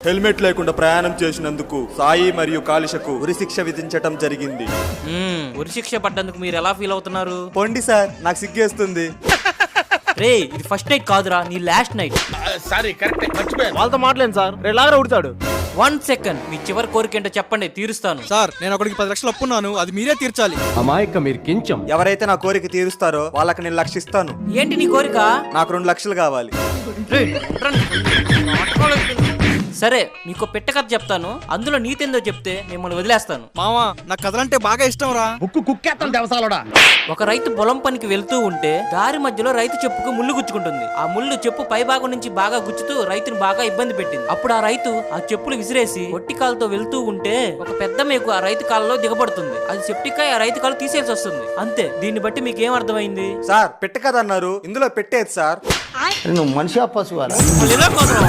Helmet లేకుండా ప్రయాణం చేసినందుకు సాయి మరియు కాలిషకు ఉరిశిక్ష విధించటం జరిగింది. ఉరిశిక్ష పడ్డందుకు మీరు ఎలా ఫీల్ అవుతున్నారు? పొండి సార్, నాకు సిగ్గేస్తుంది. రే, ఇది ఫస్ట్ నైట్ కాదురా, నీ లాస్ట్ నైట్. సారీ, కరెక్ట్, మర్చిపోయాను. వాళ్ళతో మాట్లాడండి సార్, రెలాగా ఉడతాడు. 1 సెకండ్, మీ చివరి కోరిక ఏంటో చెప్పండి, తీరుస్తాను. సార్, నేను ఒకడికి 10 లక్షలు అప్పున్నాను, అది మీరే తీర్చాలి. అమాయక మీరు కించం. ఎవరైతే నా కోరిక తీరుస్తారో వాళ్ళకి నేను లక్షిస్తాను. ఏంటి నీ కోరిక? నాకు 2 లక్షలు కావాలి. సరే, మీకు పెట్ట కథ చెప్తాను, అందులో నీతేందో చెప్తే మిమ్మల్ని వదిలేస్తాను. మావా, నాకు కథలంటే బాగా ఇష్టం రా. బుక్కు కుక్కేస్తాను దేవసాలోడా. ఒక రైతు పొలం పనికి వెళ్తూ ఉంటే దారి మధ్యలో రైతు చెప్పుకు ముళ్ళు గుచ్చుకుంటుంది. ఆ ముళ్ళు చెప్పు పై భాగం నుంచి బాగా గుచ్చుతూ రైతుని బాగా ఇబ్బంది పెట్టింది. అప్పుడు ఆ రైతు ఆ చెప్పులు విసిరేసి ఒట్టి కాలుతో వెళ్తూ ఉంటే ఒక పెద్ద మేకు ఆ రైతు కాళ్ళలో దిగబడుతుంది. అది సెప్టికాయ ఆ రైతు కాలు తీసేసి వస్తుంది. అంతే. దీన్ని బట్టి మీకు ఏం అర్థమైంది? సార్, పెట్ట కదా అన్నారు, ఇందులో పెట్టేది సార్. నువ్వు మనిషి పశువారా? మళ్ళీ ఇలా కాదురా.